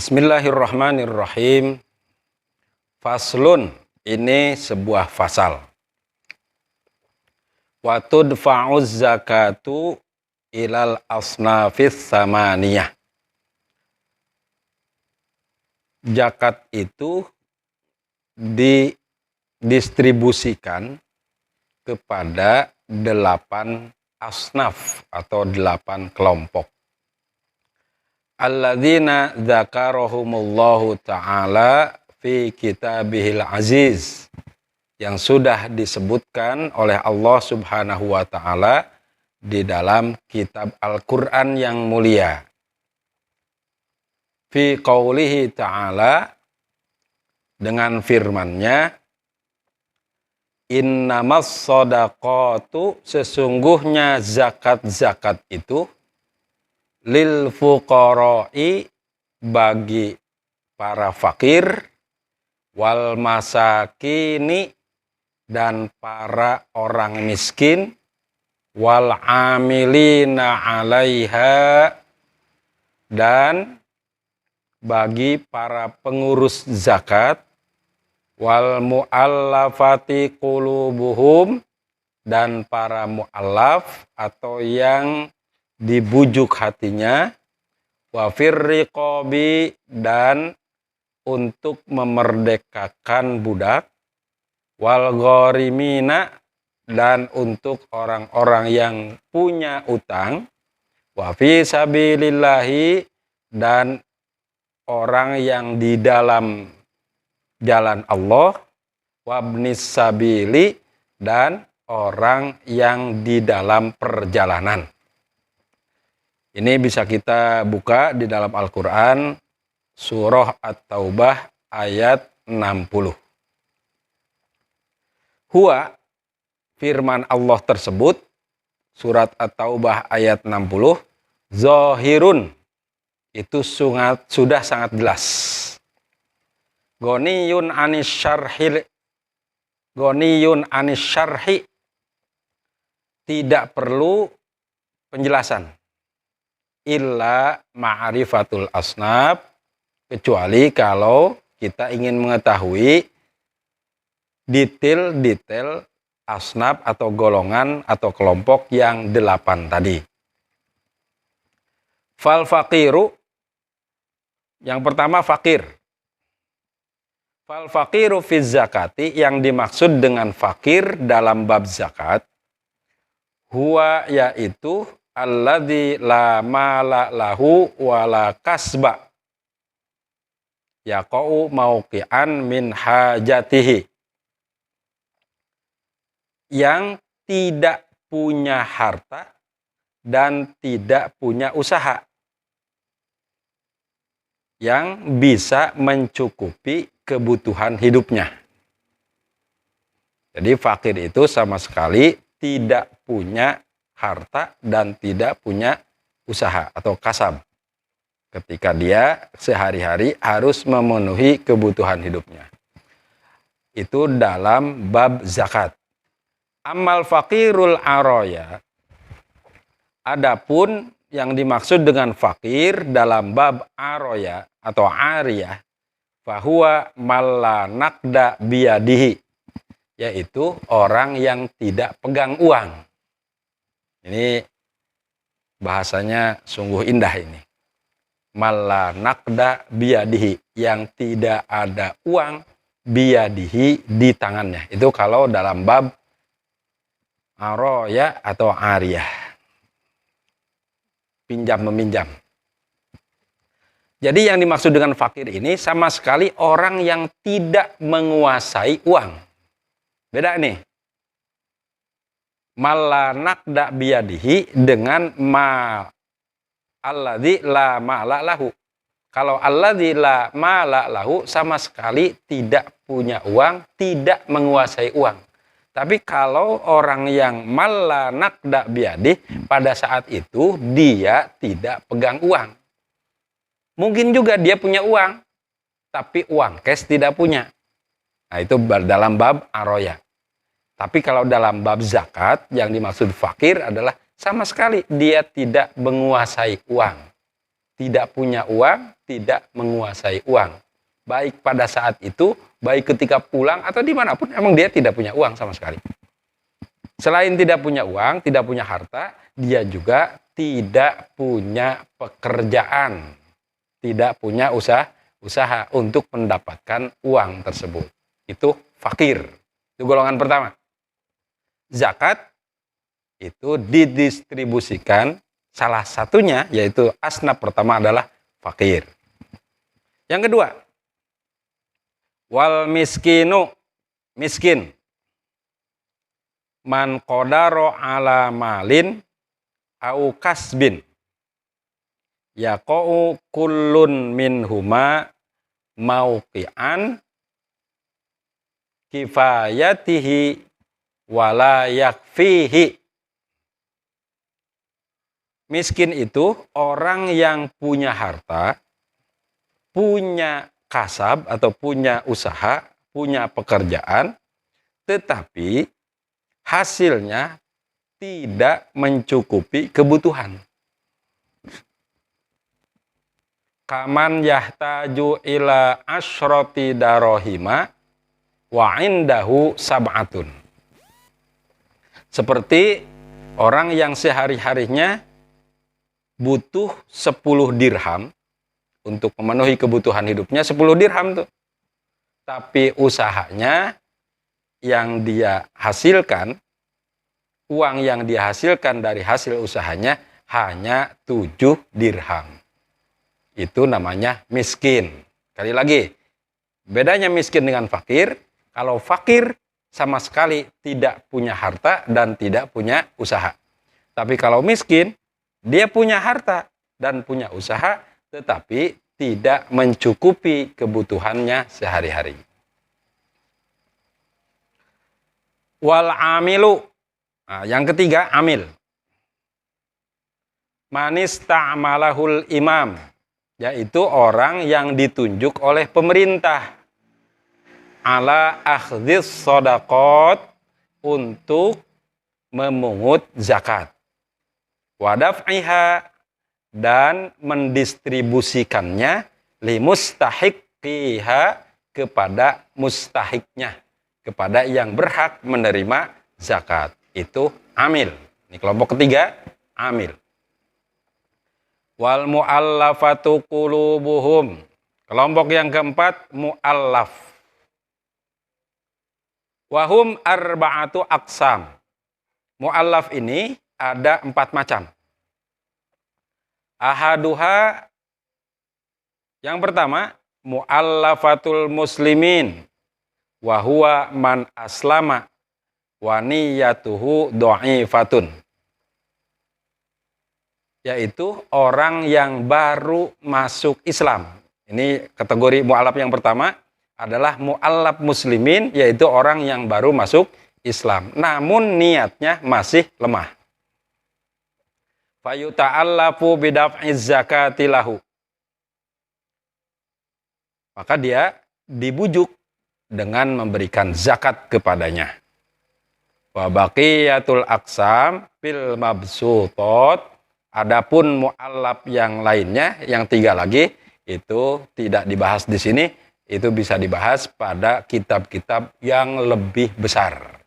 Bismillahirrahmanirrahim. Faslun, ini sebuah fasal. Wa tudfa'uz zakatu ilal asnafis samaniyah. Zakat itu didistribusikan kepada 8 asnaf atau 8 kelompok. Alladzina dzakarahumullahu ta'ala fi kitabihil aziz, yang sudah disebutkan oleh Allah subhanahu wa ta'ala di dalam kitab Al-Quran yang mulia. Fi qawlihi ta'ala, dengan firman-Nya, innamas shadaqatu, sesungguhnya zakat-zakat itu lil fuqara'i, bagi para fakir, wal masakini, dan para orang miskin, wal amilina 'alaiha, dan bagi para pengurus zakat, wal mu'allafati qulubuhum, dan para mu'allaf atau yang dibujuk hatinya, wa firriqabi, dan untuk memerdekakan budak, wal gharimina, dan untuk orang-orang yang punya utang, wa fi sabilillahi, dan orang yang di dalam jalan Allah, wabnis sabili, dan orang yang di dalam perjalanan. Ini bisa kita buka di dalam Al-Quran, surah At-Taubah ayat 60. Huwa, firman Allah tersebut, surat At-Taubah ayat 60, zahirun, itu sudah sangat jelas. Ghaniyun anis syarhi, tidak perlu penjelasan. Illa ma'rifatul asnaf, kecuali kalau kita ingin mengetahui detail-detail asnaf atau golongan atau kelompok yang 8 tadi. Fal faqiru, yang pertama fakir. Fal faqiru fi zakati, yang dimaksud dengan fakir dalam bab zakat, huwa, yaitu alladzi la mala lahu wala kasba yaqau mauqi'an min hajatihi, yang tidak punya harta dan tidak punya usaha yang bisa mencukupi kebutuhan hidupnya. Jadi fakir itu sama sekali tidak punya harta dan tidak punya usaha atau kasab ketika dia sehari-hari harus memenuhi kebutuhan hidupnya. Itu dalam bab zakat. Amal fakirul aroya, adapun yang dimaksud dengan fakir dalam bab aroya atau ariyah, fahuwa malla naqda biyadihi, yaitu orang yang tidak pegang uang. Ini bahasanya sungguh indah ini. Malla naqda biyadihi, yang tidak ada uang biyadihi, di tangannya. Itu kalau dalam bab aroya atau ariyah, pinjam meminjam. Jadi yang dimaksud dengan fakir ini sama sekali orang yang tidak menguasai uang. Beda nih. Malla naqda biyadihi dengan alladzi la mala lahu. Kalau alladzi la mala lahu sama sekali tidak punya uang, tidak menguasai uang. Tapi kalau orang yang malla naqda biyadihi, pada saat itu dia tidak pegang uang. Mungkin juga dia punya uang, tapi uang cash tidak punya. Nah, itu dalam bab aroya. Tapi kalau dalam bab zakat, yang dimaksud fakir adalah sama sekali dia tidak menguasai uang. tidak punya uang, tidak menguasai uang. Baik pada saat itu, baik ketika pulang atau dimanapun, emang dia tidak punya uang sama sekali. Selain tidak punya uang, tidak punya harta, dia juga tidak punya pekerjaan, tidak punya usaha untuk mendapatkan uang tersebut. Itu fakir. Itu golongan pertama. Zakat itu didistribusikan, salah satunya yaitu asnaf pertama adalah fakir. Yang kedua, wal miskinu, miskin. Man qadaro ala malin au kasbin yaqau kullun minhuma mauqi'an kifayatihi wala yakfihi. Miskin itu orang yang punya harta, punya kasab atau punya usaha, punya pekerjaan, tetapi hasilnya tidak mencukupi kebutuhan. Kaman yahtaju ila asyrati darohima wa indahu sab'atun. Seperti orang yang sehari-harinya butuh 10 dirham untuk memenuhi kebutuhan hidupnya, 10 dirham tuh. Tapi usahanya yang dia hasilkan, uang yang dia hasilkan dari hasil usahanya hanya 7 dirham. Itu namanya miskin. Sekali lagi, bedanya miskin dengan fakir, kalau fakir sama sekali tidak punya harta dan tidak punya usaha. Tapi kalau miskin, dia punya harta dan punya usaha, tetapi tidak mencukupi kebutuhannya sehari-hari. Wal amilu. Nah, yang ketiga, amil. Manis ta'malahul imam, yaitu orang yang ditunjuk oleh pemerintah ala akhdhis shadaqat, untuk memungut zakat, wadaf'iha, dan mendistribusikannya limustahiqiha, kepada mustahiknya, kepada yang berhak menerima zakat. Itu amil. Ini kelompok ketiga, amil. Wal mu'allafatu qulubuhum. Kelompok yang keempat, mu'allaf. Wahum arba'atu aqsam. Mu'allaf ini ada 4 macam. Ahaduha, yang pertama, mu'allafatul muslimin. Wahuwa man aslama wa niyatuhu dha'ifatun. Yaitu orang yang baru masuk Islam. Ini kategori mu'allaf yang pertama adalah mu'allaf muslimin, yaitu orang yang baru masuk Islam, namun niatnya masih lemah. Fayuta'allafu bidaf'iz zakati lahu. Maka dia dibujuk dengan memberikan zakat kepadanya. Wa baqiyatul aqsam fil mabsutot. Adapun mu'allaf yang lainnya, yang 3 lagi, itu tidak dibahas di sini. Itu bisa dibahas pada kitab-kitab yang lebih besar.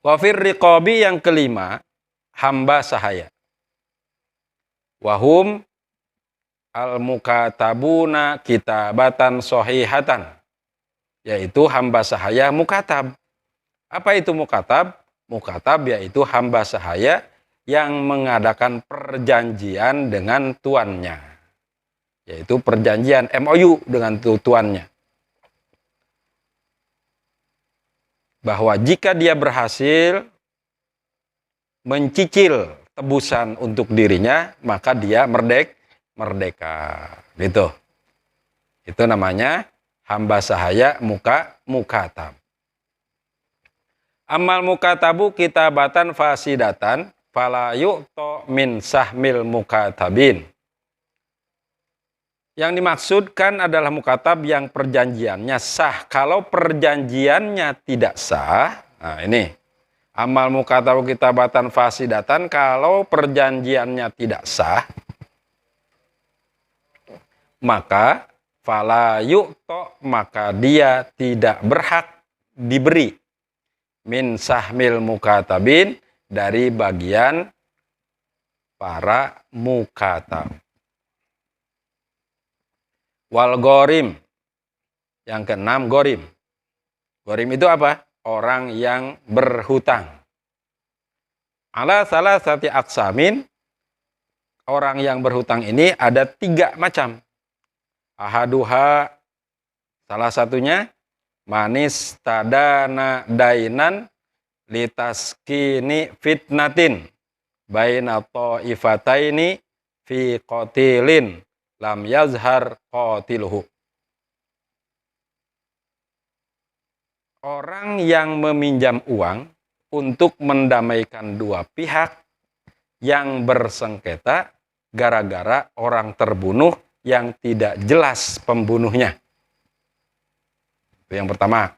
Wafir riqabi, yang kelima, hamba sahaya. Wahum al-mukatabuna kitabatan sahihatan. Yaitu hamba sahaya mukatab. Apa itu mukatab? Mukatab yaitu hamba sahaya yang mengadakan perjanjian dengan tuannya. Yaitu perjanjian MOU dengan tuannya. Bahwa jika dia berhasil mencicil tebusan untuk dirinya, maka dia merdeka. Gitu. Itu namanya hamba sahaya mukatab. Amal mukatabu kitabatan fasidatan fala yu'ta min sahmil mukatabin. Yang dimaksudkan adalah mukatab yang perjanjiannya sah. Kalau perjanjiannya tidak sah, nah ini Amal mukatabu kitabatan fasidatan, kalau perjanjiannya tidak sah, maka fala yu'to, maka dia tidak berhak diberi min sahmil mukatabin, dari bagian para mukatab. Wal gorim, yang keenam gorim. Gorim itu apa? Orang yang berhutang. Ala salah sati aksamin, orang yang berhutang ini ada 3 macam. Ahaduha, salah satunya, manis tadana dainan litaskini fitnatin baina ta'ifataini fi qatilin lam yazhar qatiluhu. Orang yang meminjam uang untuk mendamaikan 2 pihak yang bersengketa gara-gara orang terbunuh yang tidak jelas pembunuhnya. Itu yang pertama.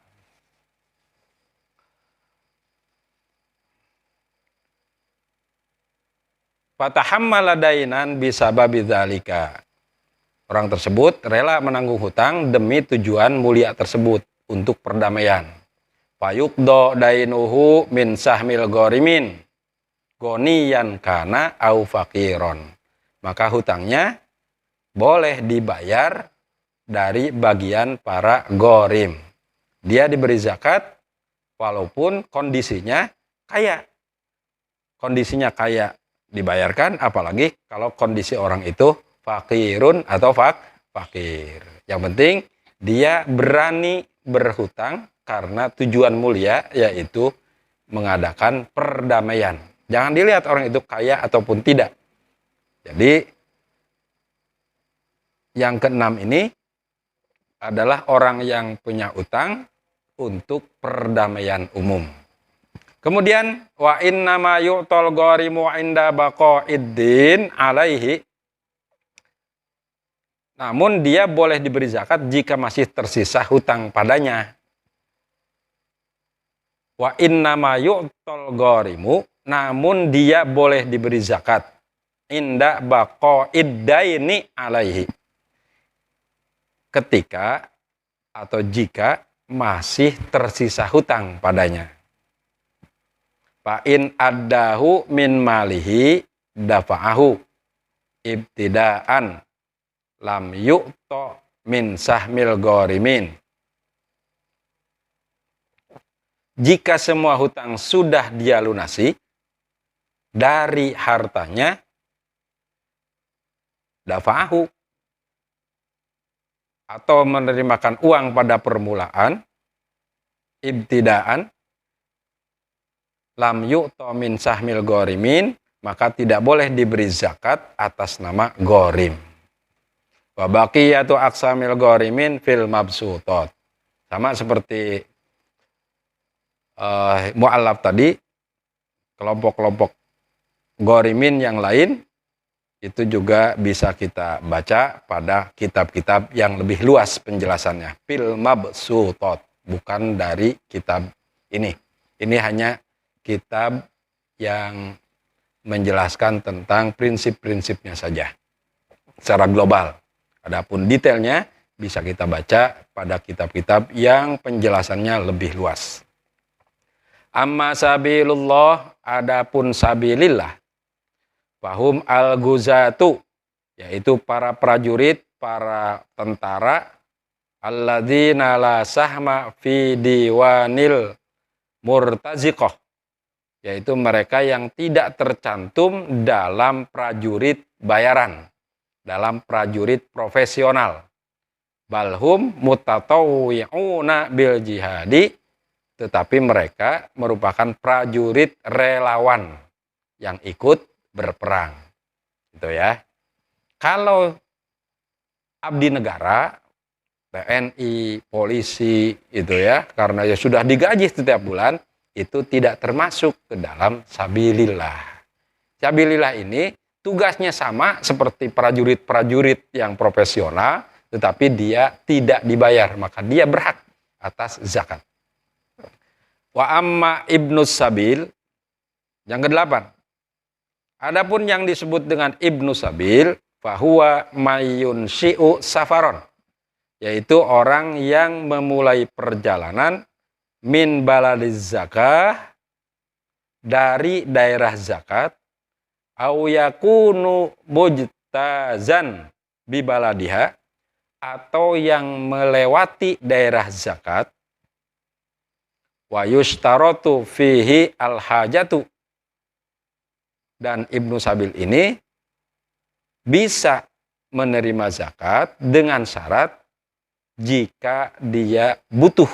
Fatahammala dainan bisababi dzalika. Orang tersebut rela menanggung hutang demi tujuan mulia tersebut, untuk perdamaian. Fayuqdo dainuhu min sahmil gorimin goniyan kana au faqiron. Maka hutangnya boleh dibayar dari bagian para gorim. Dia diberi zakat walaupun kondisinya kaya. Kondisinya kaya dibayarkan, apalagi kalau kondisi orang itu fakirun atau fakir. Yang penting dia berani berhutang karena tujuan mulia, yaitu mengadakan perdamaian. Jangan dilihat orang itu kaya ataupun tidak. Jadi yang keenam ini adalah orang yang punya utang untuk perdamaian umum. Kemudian wa innama yu'tal gharimu 'inda baqa'iddin alaihi. Namun dia boleh diberi zakat jika masih tersisa hutang padanya. Wa innama yu'tal gharimu, namun dia boleh diberi zakat inda baqa'iddaini alaihi, ketika atau jika masih tersisa hutang padanya. Fa in addahu min malihi dafa'ahu ibtidaan lam yu'to min sahmil gharimin. Jika semua hutang sudah dia lunasi dari hartanya, dafa'ahu, atau menerimakan uang pada permulaan, ibtidaan, lam yu'to min sahmil gharimin, maka tidak boleh diberi zakat atas nama gharim. Wa baqiyatu aqsamil gharimin fil mabsutot. Sama seperti mu'allaf tadi, kelompok-kelompok gharimin yang lain itu juga bisa kita baca pada kitab-kitab yang lebih luas penjelasannya. Fil mabsutot, bukan dari kitab ini. Ini hanya kitab yang menjelaskan tentang prinsip-prinsipnya saja secara global. Adapun detailnya bisa kita baca pada kitab-kitab yang penjelasannya lebih luas. Amma sabilullah, adapun sabilillah, fahum al-guzatu, yaitu para prajurit, para tentara, alladzina la sahma fi diwanil murtaziqah, yaitu mereka yang tidak tercantum dalam prajurit bayaran, dalam prajurit profesional. Balhum mutatawwi'una bil jihadi, tetapi mereka merupakan prajurit relawan yang ikut berperang. Gitu ya. Kalau abdi negara, TNI, polisi, itu ya, karena ya sudah digaji setiap bulan, itu tidak termasuk ke dalam sabilillah. Sabilillah ini tugasnya sama seperti prajurit-prajurit yang profesional, tetapi dia tidak dibayar, maka dia berhak atas zakat. Wa amma ibnus sabil, yang kedelapan. Adapun yang disebut dengan ibnus sabil, fahuwa mayun syi'u safaron, yaitu orang yang memulai perjalanan min baladiz zakah, dari daerah zakat, au yakunu mujtazan bi baladiha, atau yang melewati daerah zakat, wa yushtaratu fihi al-hajatu, dan Ibnu Sabil ini bisa menerima zakat dengan syarat jika dia butuh.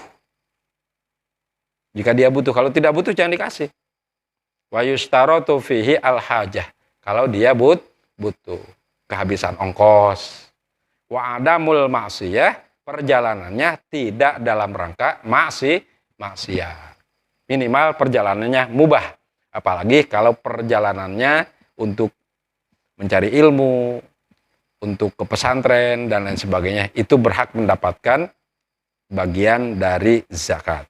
Jika dia butuh, kalau tidak butuh jangan dikasih. Wa yushtaratu fihi al-hajah, kalau dia butuh, kehabisan ongkos. Wa adamul ma'siyah, perjalanannya tidak dalam rangka maksiat. Minimal perjalanannya mubah. Apalagi kalau perjalanannya untuk mencari ilmu, untuk ke pesantren, dan lain sebagainya, itu berhak mendapatkan bagian dari zakat.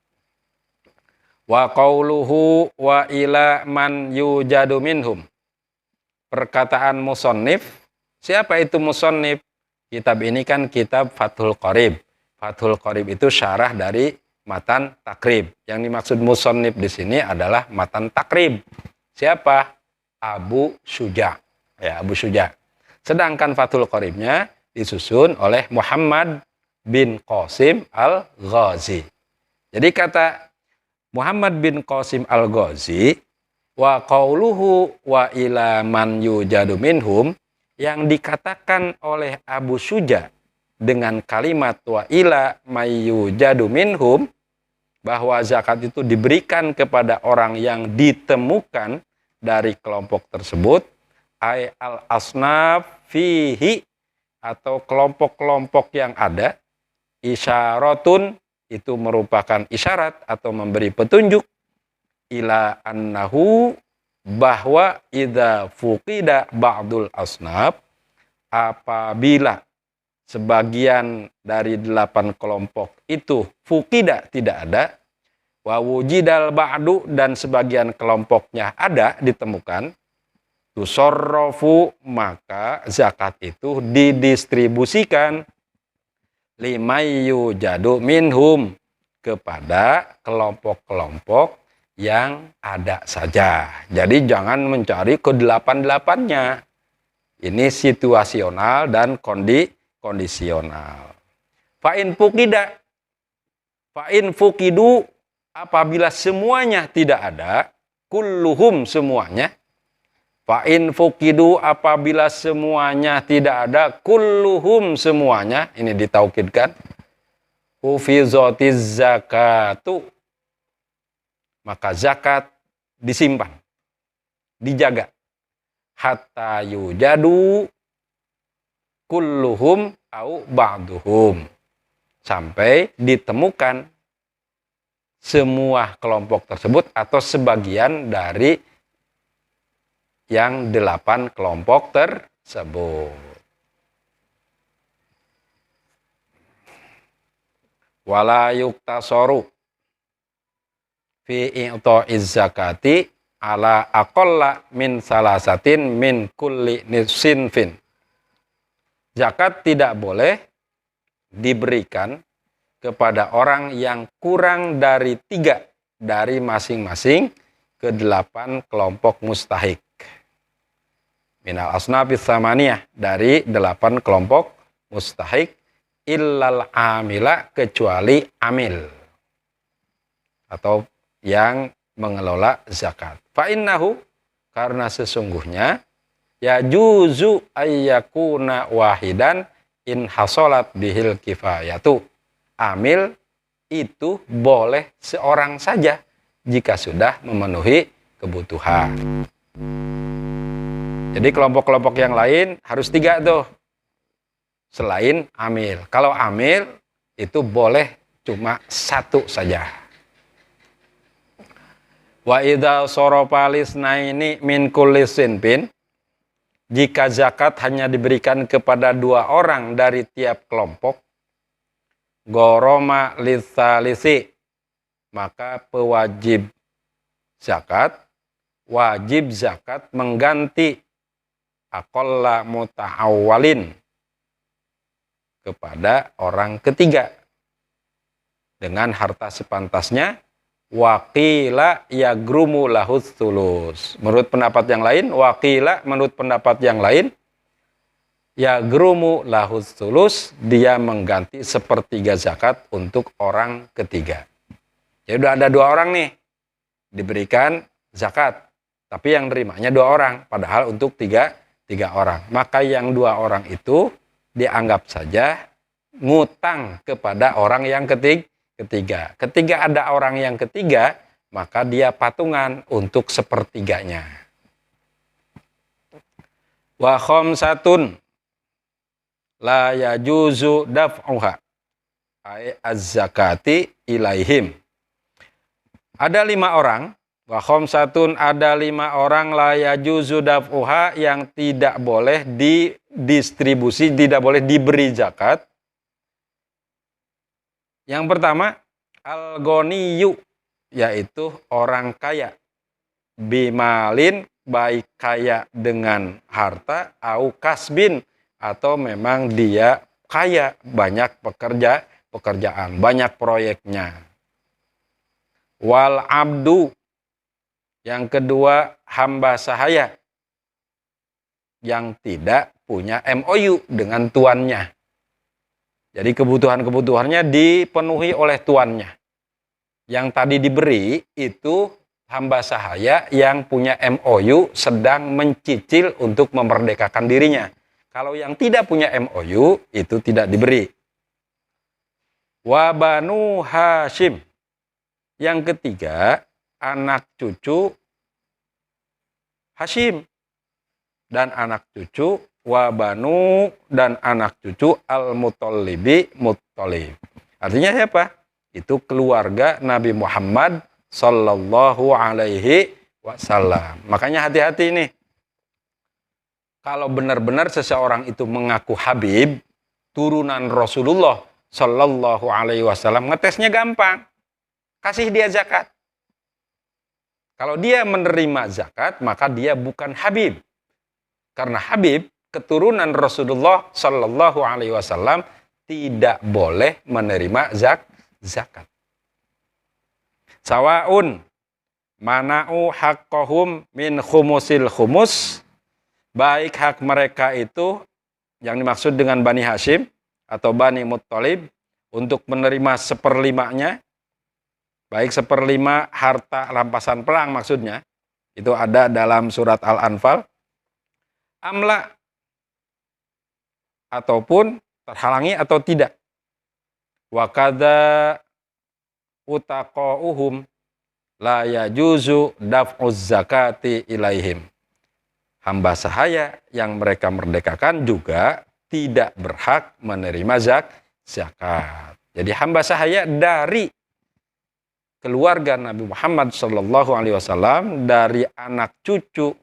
Wa qauluhu wa ila man yujadu minhum. Perkataan musannif, siapa itu musannif? Kitab ini kan kitab Fathul Qorib. Fathul Qorib itu syarah dari Matan Takrib. Yang dimaksud musannif di sini adalah Matan Takrib. Siapa? Abu Syuja. Ya, Abu Syuja. Sedangkan Fathul Qoribnya disusun oleh Muhammad bin Qasim al-Ghazi. Jadi kata Muhammad bin Qasim al-Ghazi, wa qauluhu wa ila man yujadu minhum, yang dikatakan oleh Abu Syuja dengan kalimat wa ila mayyujadu minhum, bahwa zakat itu diberikan kepada orang yang ditemukan dari kelompok tersebut, ay al-asnaf fihi, atau kelompok-kelompok yang ada, isyaratun, itu merupakan isyarat atau memberi petunjuk, ila annahu, bahwa idza fuqida ba'dul asnaf, apabila sebagian dari 8 kelompok itu fuqida, tidak ada, wa wujidal ba'du, dan sebagian kelompoknya ada, ditemukan, tusorrofu, maka zakat itu didistribusikan limayyu jadu minhum, kepada kelompok-kelompok yang ada saja. Jadi jangan mencari ke-8-8-nya. Ini situasional dan kondisional. Fa'in fuqidu, apabila semuanya tidak ada, kulluhum, semuanya. Fa'in fuqidu, apabila semuanya tidak ada, kulluhum, semuanya. Ini ditaukidkan. Hufizotiz zakatu, maka zakat disimpan, dijaga. Hatta yujadu kulluhum au ba'duhum, sampai ditemukan semua kelompok tersebut atau sebagian dari yang 8 kelompok tersebut. Wala yuktasoru fi i'ta'iz zakati ala aqalla min salasatin min kulli sinfin. Zakat tidak boleh diberikan kepada orang yang kurang dari 3 dari masing-masing ke-8 kelompok mustahik. Minal asnafis samaniyah, dari 8 kelompok mustahik, illal amila, kecuali amil atau yang mengelola zakat. Fa'innahu, karena sesungguhnya, ya juzu ayyakuna wahidan in hasolat bihil kifayatu. Amil itu boleh seorang saja jika sudah memenuhi kebutuhan. Jadi kelompok-kelompok yang lain harus 3 tuh, selain amil. Kalau amil itu boleh cuma 1 saja. Wa idza sarafa lisnaini min kulli sinfin, jika zakat hanya diberikan kepada 2 orang dari tiap kelompok, goroma litsalisi, maka pewajib zakat wajib zakat mengganti aqalla muta'awwalin kepada orang ketiga dengan harta sepantasnya. Waqila yagrumu lahus tulus. Menurut pendapat yang lain, waqila menurut pendapat yang lain, yagrumu lahus tulus, dia mengganti sepertiga zakat untuk orang ketiga. Jadi udah ada 2 orang nih, diberikan zakat, tapi yang nerimanya 2 orang, padahal untuk tiga orang. Maka yang 2 orang itu dianggap saja ngutang kepada orang yang ketiga. Ketika ada orang yang ketiga, maka dia patungan untuk sepertiganya. Wa khamsatun la yajuzu daf'uha ay az-zakati ilaihim. Ada 5 orang, wa khamsatun ada 5 orang la yajuzu daf'uha yang tidak boleh didistribusi, tidak boleh diberi zakat. Yang pertama, al-ghaniyu, yaitu orang kaya. Bimalin, baik kaya dengan harta, au kasbin, atau memang dia kaya, banyak pekerjaan, banyak proyeknya. Wal abdu, yang kedua hamba sahaya, yang tidak punya MOU dengan tuannya. Jadi kebutuhannya dipenuhi oleh tuannya. Yang tadi diberi itu hamba sahaya yang punya MOU sedang mencicil untuk memerdekakan dirinya. Kalau yang tidak punya MOU itu tidak diberi. Wa banu Hashim. Yang ketiga, anak cucu Hashim dan anak cucu wabanu dan anak cucu al-Muttalibi Muttalib. Artinya siapa? Itu keluarga Nabi Muhammad sallallahu alaihi wasallam. Makanya hati-hati nih. Kalau benar-benar seseorang itu mengaku Habib, turunan Rasulullah sallallahu alaihi wasallam, ngetesnya gampang. Kasih dia zakat. Kalau dia menerima zakat, maka dia bukan Habib. Karena Habib keturunan Rasulullah Sallallahu Alaihi Wasallam tidak boleh menerima zakat. Sawaun mana'u haqqahum min khumusil khumus, baik hak mereka itu yang dimaksud dengan Bani Hashim atau Bani Muttalib untuk menerima 1/5-nya, baik 1/5 harta rampasan perang maksudnya, itu ada dalam surat Al-Anfal, amla, ataupun terhalangi atau tidak. Wa kadza utaqauhum la yajuzu daf'uz zakati ilaihim. Hamba sahaya yang mereka merdekakan juga tidak berhak menerima zakat. Jadi hamba sahaya dari keluarga Nabi Muhammad sallallahu alaihi wasallam, dari anak cucu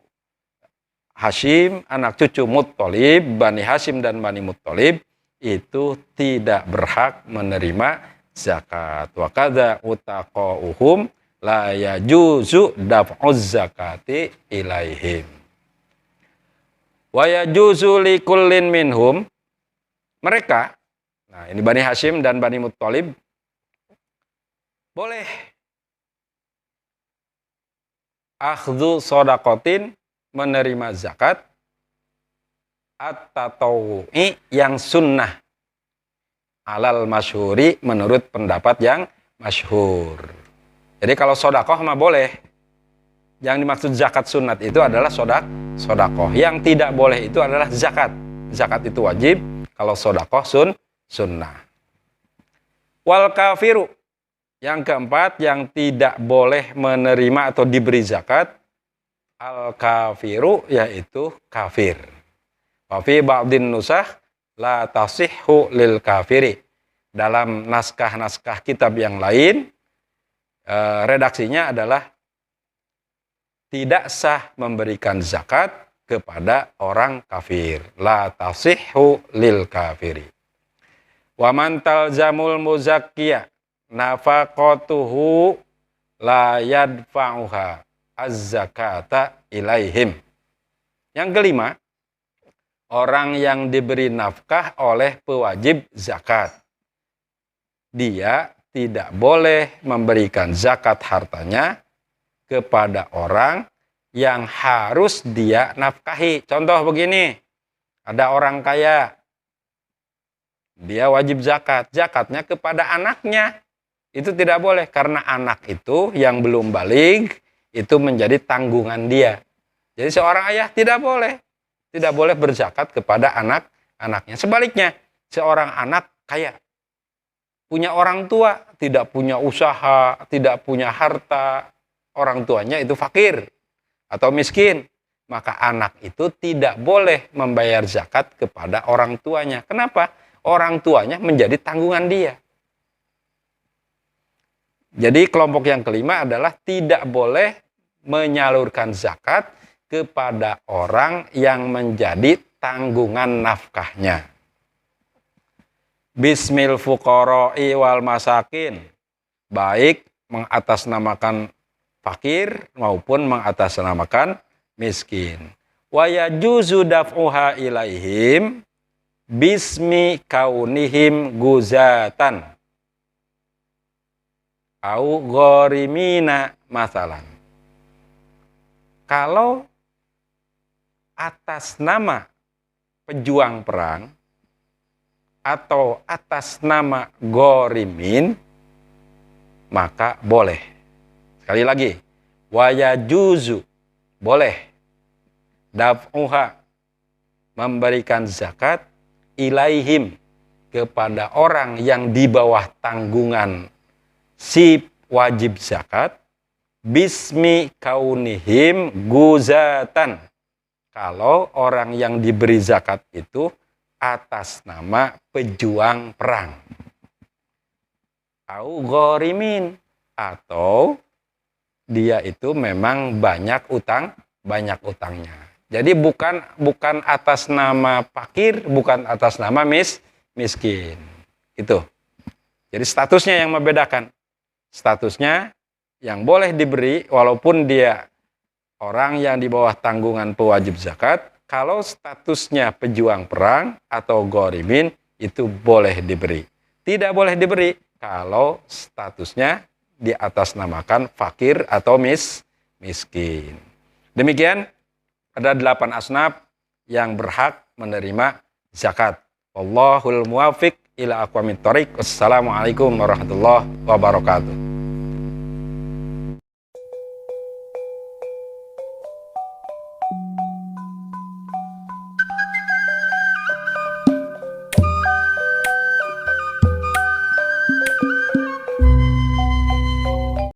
Hashim, anak cucu Muttalib, Bani Hashim dan Bani Muttalib, itu tidak berhak menerima zakat. Wa kadza utaqauhum la yajuzu daf'uz zakati ilaihim. Wa yajuzu likullin minhum, mereka, nah ini Bani Hashim dan Bani Muttalib, boleh akhdhu shadaqatin, menerima zakat at-tatawu'i yang sunnah, alal masyhuri menurut pendapat yang masyhur. Jadi kalau sodakoh mah boleh. Yang dimaksud zakat sunat itu adalah sodakoh. Yang tidak boleh itu adalah zakat. Zakat itu wajib, kalau sodakoh sunnah. Wal kafiru, yang keempat yang tidak boleh menerima atau diberi zakat, al-kafiru, yaitu kafir. Wa fi ba'dhin nusakh la tasihhu lil kafiri. Dalam naskah-naskah kitab yang lain, redaksinya adalah tidak sah memberikan zakat kepada orang kafir. La tasihhu lil kafiri. Wa man talzamul muzakkiya, nafaqatuhu la yadfa'uha az-zakata ilaihim. Yang kelima, orang yang diberi nafkah oleh pewajib zakat, dia tidak boleh memberikan zakat hartanya kepada orang yang harus dia nafkahi. Contoh begini, ada orang kaya, dia wajib zakat, zakatnya kepada anaknya. Itu tidak boleh, karena anak itu yang belum baligh, itu menjadi tanggungan dia. Jadi seorang ayah tidak boleh berzakat kepada anak-anaknya. Sebaliknya, seorang anak kaya, punya orang tua, tidak punya usaha, tidak punya harta, orang tuanya itu fakir atau miskin, maka anak itu tidak boleh membayar zakat kepada orang tuanya. Kenapa? Orang tuanya menjadi tanggungan dia. Jadi kelompok yang kelima adalah tidak boleh menyalurkan zakat kepada orang yang menjadi tanggungan nafkahnya. Bismil fuqara'i wal masakin, baik mengatasnamakan fakir maupun mengatasnamakan miskin. Wa yajuzu daf'uha ilaihim bismi kaunihim guzatan au gharimina masalan. Kalau atas nama pejuang perang atau atas nama ghorimin, maka boleh. Sekali lagi, wa yajuzu, boleh, daf'uha, memberikan zakat, ilaihim, kepada orang yang di bawah tanggungan si wajib zakat, bismi kaunihim guzatan, kalau orang yang diberi zakat itu atas nama pejuang perang. Au ghorimin, atau dia itu memang banyak utangnya. Jadi bukan atas nama fakir, bukan atas nama miskin. Itu. Jadi statusnya yang membedakan. Statusnya yang boleh diberi walaupun dia orang yang di bawah tanggungan pewajib zakat, kalau statusnya pejuang perang atau ghorimin itu boleh diberi. Tidak boleh diberi kalau statusnya di atas namakan fakir atau miskin. Demikian, ada 8 asnaf yang berhak menerima zakat. Wallahul muwafiq ila aqwamit thoriq. Wassalamualaikum warahmatullahi wabarakatuh.